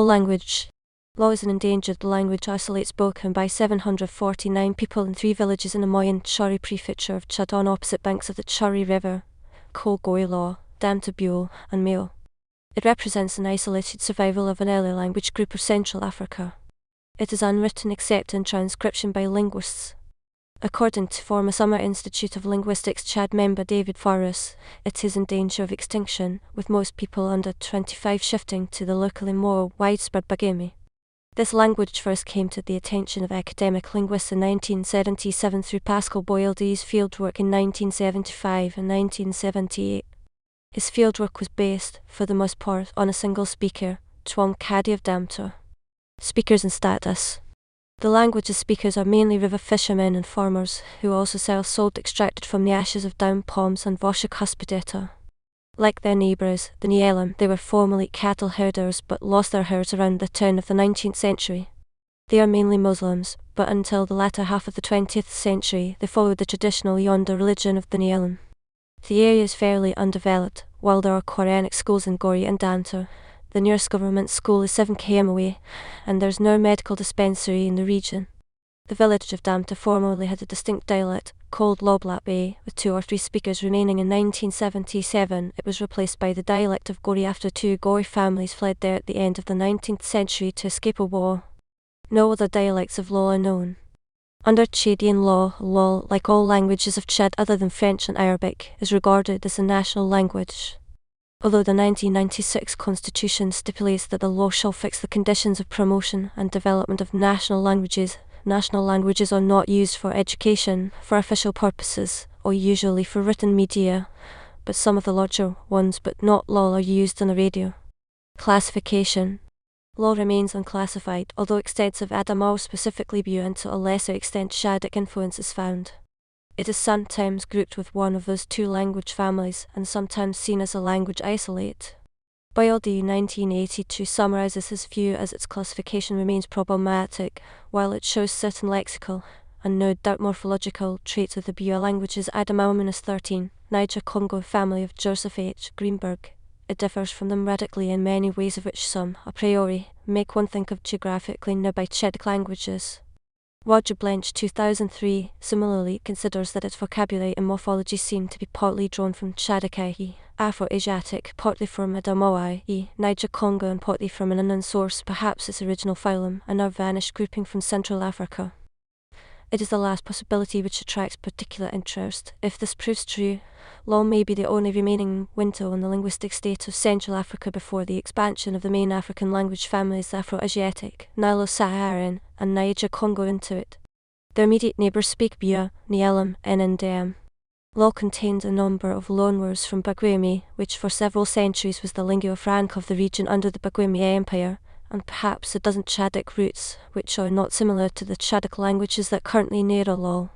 Laal language. Laal is an endangered language isolated spoken by 749 people in 3 villages in the Moyen-Chari prefecture of Chad on opposite banks of the Chari River, called Gori, Damtar, ɓual, and Mailao. It represents an isolated survival of an early language group of Central Africa. It is unwritten except in transcription by linguists. According to former Summer Institute of Linguistics-Chad member David Faris, it is in danger of extinction, with most people under 25 shifting to the locally more widespread Bagirmi. This language first came to the attention of academic linguists in 1977 through Pascal Boyeldieu's fieldwork in 1975 and 1978. His fieldwork was based, for the most part, on a single speaker, Djouam Kadi of Damtar. Speakers and status. The language's speakers are mainly river fishermen and farmers, who also sell salt extracted from the ashes of down palms and Voshik hospedata. Like their neighbours, the Nielem, they were formerly cattle herders but lost their herds around the turn of the 19th century. They are mainly Muslims, but until the latter half of the 20th century they followed the traditional Yonda religion of the Nielem. The area is fairly undeveloped. While there are Quranic schools in Gori and Damtar, the nearest government school is 7 km away, and there is no medical dispensary in the region. The village of Damtar formerly had a distinct dialect, called Laal, with 2 or 3 speakers remaining in 1977. It was replaced by the dialect of Gori after 2 Gori families fled there at the end of the 19th century to escape a war. No other dialects of Laal are known. Under Chadian law, Laal, like all languages of Chad other than French and Arabic, is regarded as a national language. Although the 1996 Constitution stipulates that the law shall fix the conditions of promotion and development of national languages are not used for education, for official purposes, or usually for written media, but some of the larger ones, but not Laal, are used on the radio. Classification. Laal remains unclassified, although extensive Adamawa, specifically ɓual, and to a lesser extent Chadic influence is found. It is sometimes grouped with one of those 2 language families, and sometimes seen as a language isolate. Boyeldieu 1982 summarizes his view as its classification remains problematic, while it shows certain lexical, and no doubt morphological, traits of the ɓual languages Adamawa-13, Niger-Congo family of Joseph H. Greenberg. It differs from them radically in many ways, of which some, a priori, make one think of geographically nearby Chadic languages. Roger Blench 2003 similarly considers that its vocabulary and morphology seem to be partly drawn from Chadic, i.e. Afro-Asiatic, partly from Adamawa, i.e. Niger-Congo, and partly from an unknown source, perhaps its original phylum, a now vanished grouping from Central Africa. It is the last possibility which attracts particular interest. If this proves true, Laal may be the only remaining window on the linguistic state of Central Africa before the expansion of the main African language families Afro-Asiatic, Nilo-Saharan, and Niger-Congo into it. Their immediate neighbours speak ɓual, Nielem, and Ndam. Laal contains a number of loanwords from Bagirmi, which for several centuries was the lingua franca of the region under the Bagirmi Empire, and perhaps a dozen Chadic roots, which are not similar to the Chadic languages that currently narrow Laal.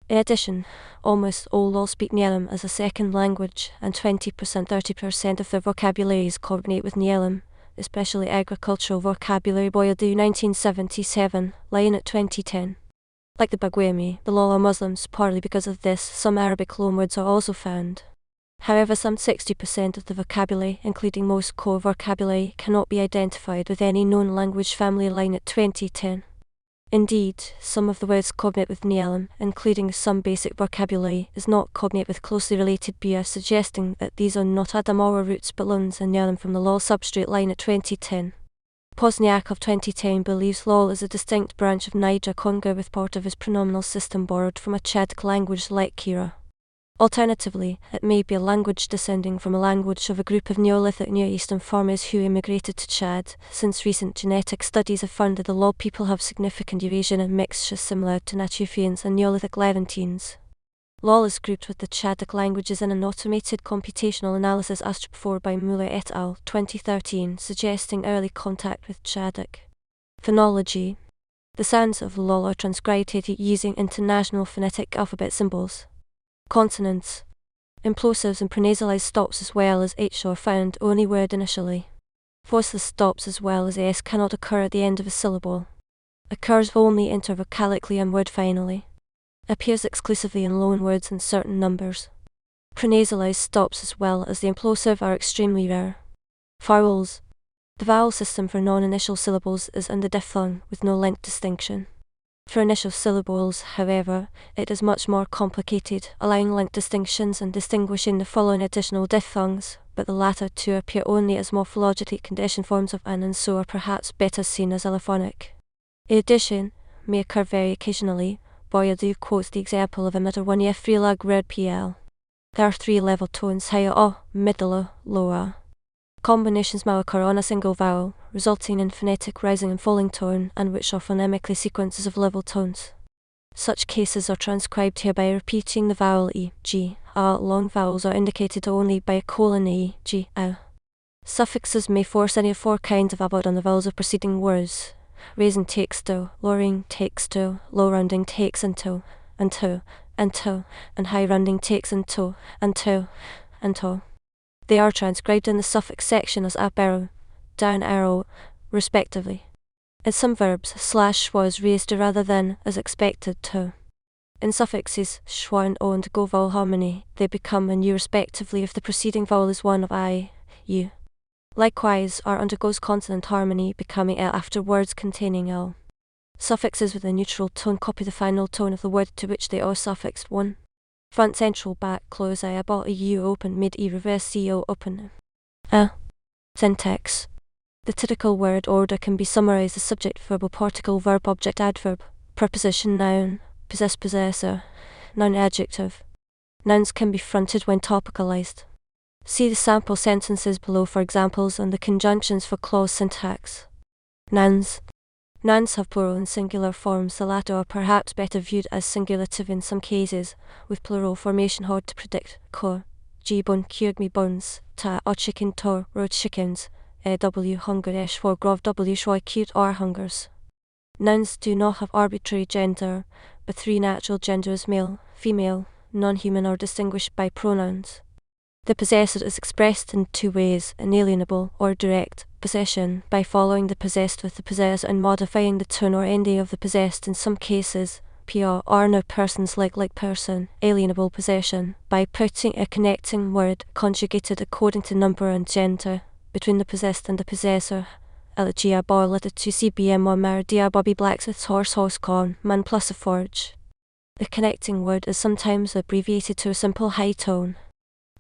In addition, almost all Laal speak Nielem as a second language, and 20–30% of their vocabularies coordinate with Nielem, especially agricultural vocabulary. Boyeldieu 1977, Line at 2010. Like the Bagirmi, the Laal are Muslims. Partly because of this, some Arabic loanwords are also found. However, some 60% of the vocabulary, including most core vocabulary, cannot be identified with any known language family. Line at 2010. Indeed, some of the words cognate with Nielem, including some basic vocabulary, is not cognate with closely related ɓual, suggesting that these are not Adamawa roots but loans and Nielem from the Laal substrate. Line at 2010. Pozniak of 2010 believes Laal is a distinct branch of Niger-Congo with part of his pronominal system borrowed from a Chadic language like Kira. Alternatively, it may be a language descending from a language of a group of Neolithic Near Eastern farmers who immigrated to Chad, since recent genetic studies have found that the Laal people have significant Eurasian admixtures similar to Natufians and Neolithic Levantines. Laal is grouped with the Chadic languages in an automated computational analysis ASTRP4 by Muller et al. 2013, suggesting early contact with Chadic. Phonology. The sounds of Laal are transcribed using international phonetic alphabet symbols. Consonants. Implosives and pronasalized stops as well as H are found only word initially. Voiceless stops as well as S cannot occur at the end of a syllable. Occurs only intervocalically and word finally. Appears exclusively in loanwords and certain numbers. Pronasalized stops as well as the implosive are extremely rare. Vowels. The vowel system for non-initial syllables is in the diphthong with no length distinction. For initial syllables, however, it is much more complicated, allowing length distinctions and distinguishing the following additional diphthongs, but the latter two appear only as morphologically conditioned forms of an and so are perhaps better seen as allophonic. In addition, may occur very occasionally, Boyeldieu quotes the example of a middle one frilag red PL. There are three level tones higher o, middle, lower. Combinations may occur on a single vowel, resulting in phonetic rising and falling tone, and which are phonemically sequences of level tones. Such cases are transcribed here by repeating the vowel e, g. Long vowels are indicated only by a colon e, g, a. Suffixes may force any of four kinds of abort on the vowels of preceding words. Raising takes to, lowering takes to, low rounding takes until, and high rounding takes until, until. They are transcribed in the suffix section as up arrow, down arrow, respectively. In some verbs, /schwa is raised to rather than, as expected to. In suffixes schwa and o and go vowel harmony, they become and u respectively if the preceding vowel is one of I, U. Likewise, R undergoes consonant harmony, becoming L after words containing L. Suffixes with a neutral tone copy the final tone of the word to which they are suffixed 1. Front central back close I about EU open mid E reverse CO open. Syntax. The typical word order can be summarized as subject verbal particle verb object adverb, preposition noun, possessor, noun adjective. Nouns can be fronted when topicalized. See the sample sentences below for examples and the conjunctions for clause syntax. Nouns. Nouns have plural and singular forms. The latter are perhaps better viewed as singulative in some cases, with plural formation hard to predict. Ko, G-bun cured me buns, ta o chicken tor, road chickens, w hunger for grov w shoi cute or hungers. Nouns do not have arbitrary gender, but three natural genders male, female, non-human are distinguished by pronouns. The possessor is expressed in two ways, inalienable or direct possession, by following the possessed with the possessor and modifying the tone or ending of the possessed in some cases, PR are no persons like person, alienable possession, by putting a connecting word, conjugated according to number and gender, between the possessed and the possessor. Elegia bar letter to CBM or Maradia Bobby Blacksmith's horse con, man plus a forge. The connecting word is sometimes abbreviated to a simple high tone.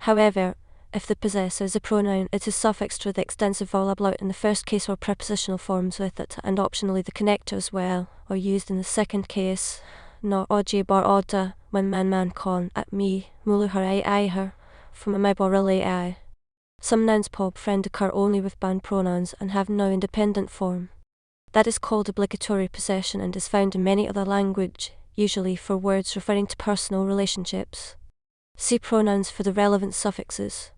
However, if the possessor is a pronoun, it is suffixed with extensive vowel ablaut in the first case or prepositional forms with it, and optionally the connector as well, or used in the second case, nor oje bar oda, when man con, at me, mulu her I her, from a my borrele I. Some nouns pop friend occur only with bound pronouns and have no independent form. That is called obligatory possession and is found in many other language, usually for words referring to personal relationships. See pronouns for the relevant suffixes.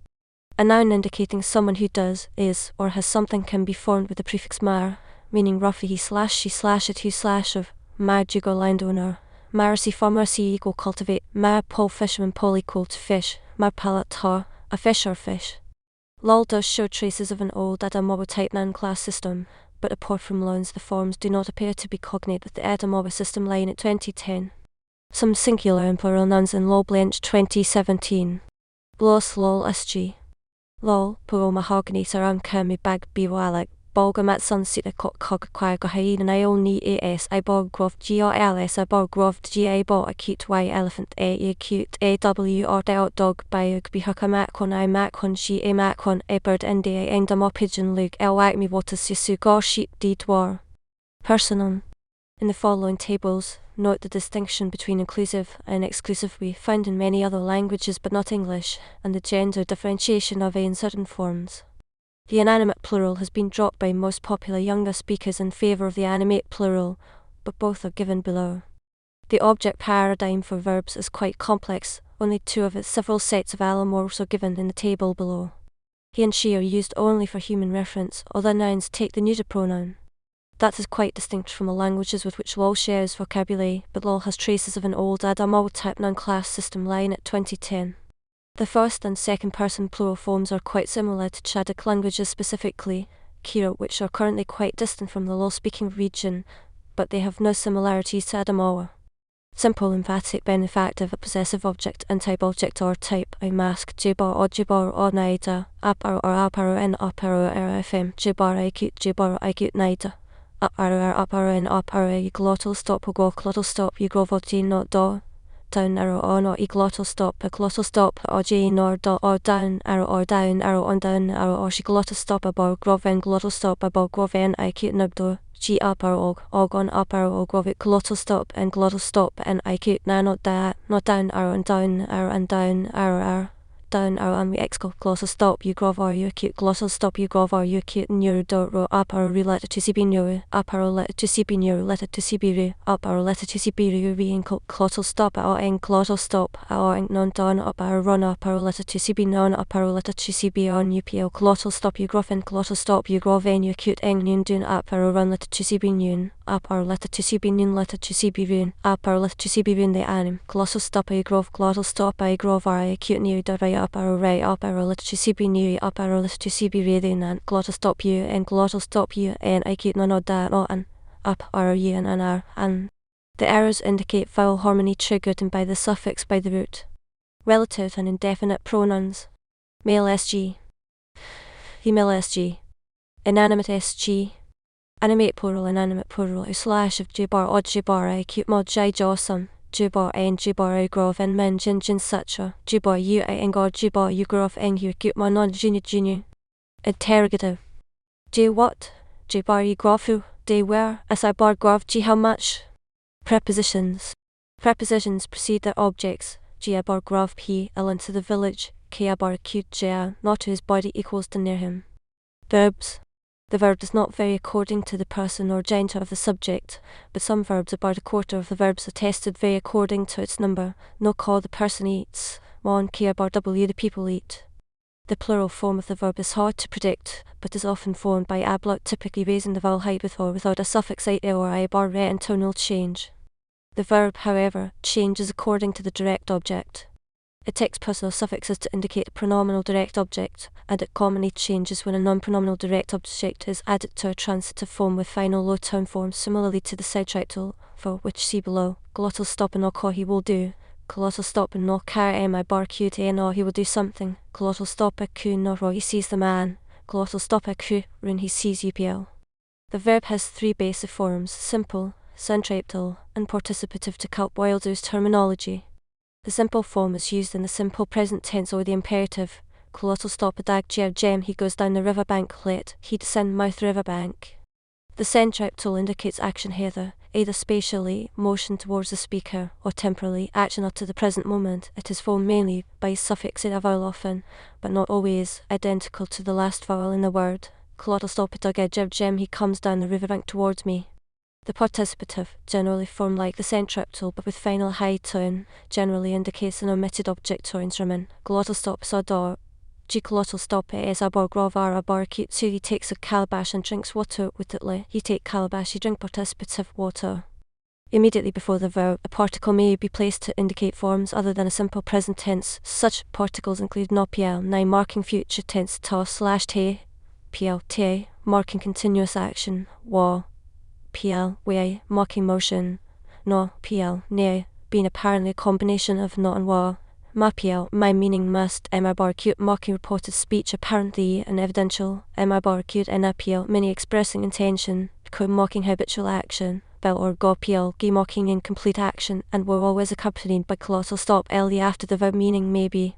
A noun indicating someone who does, is, or has something can be formed with the prefix mar, meaning roughly he/she/it who/of, mar jugo landowner, marcy farmer see equal cultivate, mar pole fisherman pole equal to fish, mar palat ha, a fish or fish. Laal does show traces of an old Adamoba type noun class system, but apart from loans the forms do not appear to be cognate with the Adamoba system line at 2010. Some singular and plural nouns in Laal Blench 2017. Blos Laal SG. Laal, Puro Mahogany Saram Kami Bag Biwalak, Bolga Matsun Sita Kok Kog Kwag Hain and Iol Ni AS I Bog Grov GRLS I Bog Grov GA Bo Acute Y Elephant A Acute AW or Doubt Dog Biog Bihaka Makon I Makon She A Makon A Bird NDA Endamo Pigeon Luke El Wagmi Waters Yasu Gor Sheep D Dwar. Personum. In the following tables, note the distinction between inclusive and exclusive we find in many other languages but not English, and the gender differentiation of A in certain forms. The inanimate plural has been dropped by most popular younger speakers in favour of the animate plural, but both are given below. The object paradigm for verbs is quite complex, only two of its several sets of allomorphs are given in the table below. He and she are used only for human reference, other nouns take the neuter pronoun. That is quite distinct from the languages with which Laal shares vocabulary, but Laal has traces of an old Adamoba type noun class system line at 2010. The first and second person plural forms are quite similar to Chadic languages, specifically Kira, which are currently quite distant from the Laal speaking region, but they have no similarities to Adamoba. Simple, emphatic, benefactive, a possessive object, type object or type, I mask, jibar or naida, aparo or aparo and aparo rfm, jibar ikut naida, aparo and aparo glottal stop or glottal stop, glottal not do, down arrow or not glottal stop, a glottal stop or j nor do or down arrow on down arrow or she glottal stop about groven glottal stop about groven ikut nubdo. G aparo og on aparo og grovit glottal stop and ikut na not down arrow and down arrow down arrow and we exco glottal stop you grov or you acute glottal stop you grov or you acute neuro do ro aparo related to cb neuro aparo letter to cb neuro letter to cb ru aparo letter to cb ru re and glottal stop or en glottal stop or en non down aparo run aparo letter to cb non aparo letter to cb on upl glottal stop you grov and glottal stop you grov en you acute en noon dun aparo run letter to cb noon aparo letter to cb noon letter to cb run aparo letter to cb run the anim glottal stop you grov glottal stop I grov I acute neuro do aparo ray aparo letter to cb neuro aparo letter to cb re then and glottal stop you and glottal stop you and acute no da and up arrow you and an r and the errors indicate vowel harmony triggered and by the suffix by the root. Relative and indefinite pronouns. Male SG. Female SG. Inanimate SG. Animate plural, inanimate plural. A slash of jibar odd jibar I cute mod jai jawsome. Jibar en jibar I grov en men jin sucha. Jibar you I engor jibar you grov en you cute my non junior. Interrogative. J what? Jibar you grofu. Day where? As I bar grov g how much? Prepositions. Prepositions precede their objects. G bar grov p l into the village. K bar acute j not to his body equals to near him. Verbs. The verb does not vary according to the person or gender of the subject, but some verbs, about a quarter of the verbs attested, vary according to its number. No call the person eats. Mon k bar w the people eat. The plural form of the verb is hard to predict, but is often formed by ablaut, typically raising the vowel height with or without a suffix I or I bar re and tonal change. The verb, however, changes according to the direct object. It takes personal suffixes to indicate a pronominal direct object, and it commonly changes when a non-pronominal direct object is added to a transitive form with final low tone forms, similarly to the subtitle, for which see below. Glottal stop and no he will do. Glottal stop and no car I bar q to no he will do something. Glottal stop a q no ro he sees the man. Glottal stop a q run he sees upl. The verb has three basic forms: simple, subjunctive, and participative to quote Boyeldieu's terminology. The simple form is used in the simple present tense or the imperative. Glottal stop a dag jem he goes down the riverbank let he descend mouth riverbank. The subjunctive indicates action either spatially, motion towards the speaker, or temporally, action up to the present moment. It is formed mainly by suffix a vowel often, but not always, identical to the last vowel in the word. Glottal stop a dag jem he comes down the riverbank towards me. The participative, generally formed like the subjunctive but with final high tone, generally indicates an omitted object or instrument. Glottal stop sa door. G glottal stop es a bar grov a bar cute so he takes a calabash and drinks water with it le. He take calabash he drink participative water. Immediately before the verb, a particle may be placed to indicate forms other than a simple present tense. Such particles include no pl, marking future tense ta slash te, pl te, marking continuous action, wa, pl, way, marking motion, no, pl, ne, being apparently a combination of no and wa. Ma pl, my meaning must, mi bar cute, marking reported speech apparently and evidential, mi bar cute and pl, many expressing intention, co marking habitual action, bel or go pl, gi marking incomplete action, and were always accompanied by glottal stop ly after the verb meaning may be.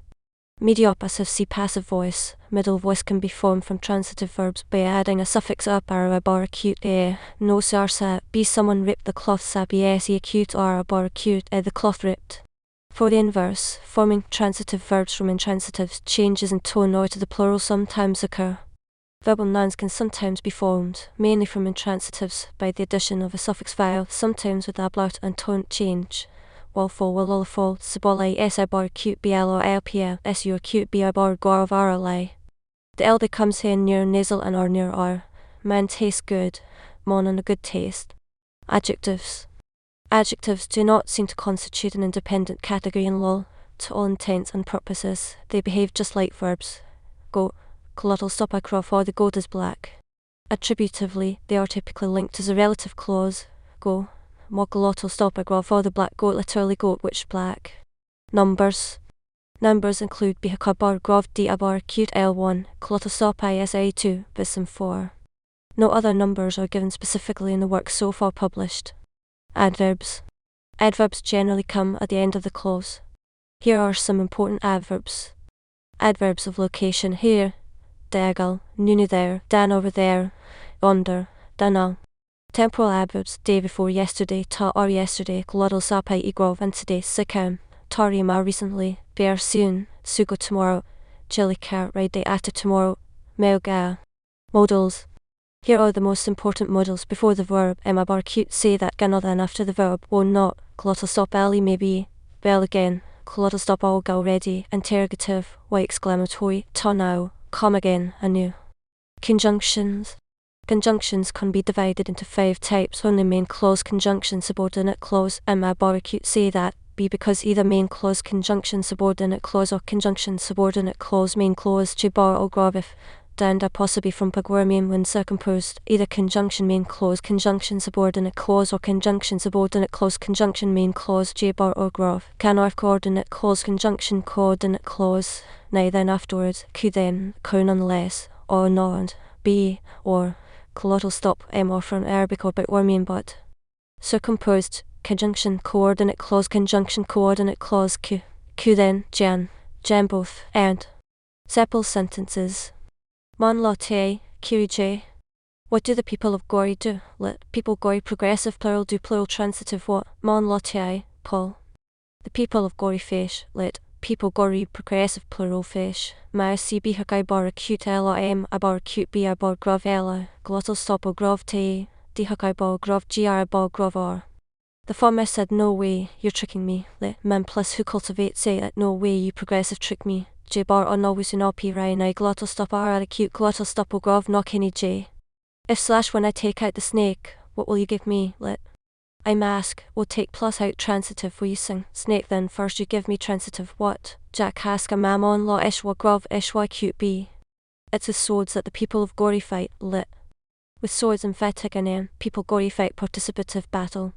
Mediopassive C passive voice. Middle voice can be formed from transitive verbs by adding a suffix up or a bar acute a. No sarsa, be someone ripped the cloth sa be acute or a bar acute the cloth ripped. For the inverse, forming transitive verbs from intransitives, changes in tone or to the plural sometimes occur. Verbal nouns can sometimes be formed, mainly from intransitives, by the addition of a suffix vowel, sometimes with ablaut and tone change. Walfol, walolfol, sibolai, si bar cute bl or lpl, su acute b bar gor of rli. The l that comes here near nasal and or near r. Man tastes good, mon on a good taste. Adjectives. Adjectives do not seem to constitute an independent category in law. To all intents and purposes, they behave just like verbs. Goat, glottal stop a croft or the goat is black. Attributively, they are typically linked as a relative clause. Go, mo glottal stop a grov or the black goat literally goat which black. Numbers. Numbers include bihakabar grov d abar cute L1, glottal stop ISA 2, bism 4. No other numbers are given specifically in the work so far published. Adverbs. Adverbs generally come at the end of the clause. Here are some important adverbs. Adverbs of location here, dagal, nunu there, dan over there, under, danal. Temporal adverbs, day before yesterday, ta or yesterday, glottal sapai igrov and today, sikam, tari ma recently, bear soon, sugo tomorrow, jilikar right day after tomorrow, melga. Modals. Here are the most important modals before the verb, emabar cute say that ganothan after the verb, won't not, glottal stop ali maybe, bell again, glottal stop all go ready, interrogative, why exclamatory, ta now, come again, anew. Conjunctions. Conjunctions can be divided into 5 types. Only main clause conjunction subordinate clause, emabar cute say that, be because either main clause conjunction subordinate clause or conjunction subordinate clause main clause jibar or grov if, danda possibly from Bagirmi when circumposed, either conjunction main clause conjunction subordinate clause or conjunction subordinate clause conjunction main clause jibar or grov, canarf coordinate clause conjunction coordinate clause, now then afterwards, ku then, ku nonetheless, or not, be, or, glottal stop or from Arabic or Bagirmi but. Circumposed, conjunction coordinate clause conjunction coordinate clause ku then, jan both, and. Sepal sentences. Mailao te, kirije. What do the people of Gori do? Lit. People Gori progressive plural do plural transitive what? Mailao te, Paul. The people of Gori fish, lit. People Gori progressive plural fish. Ma si bihakai bar acute ela abar acute b abar grov ela, glottal stop o grov te, dihakai bar grov gr bar grov r. The farmer said no way, you're tricking me, lit. Man plus who cultivate say that no way you progressive trick me. J bar on always un p ryan I glottal stop r at acute glottal stop o grov knock any j. If slash when I take out the snake, what will you give me, lit? I mask, will take plus out transitive will you sing, snake then first you give me transitive what, jack haska mammon law ishwa grov ishwa cute b. It's with swords that the people of Gori fight, lit. With swords and fatiganan, people Gori fight participative battle.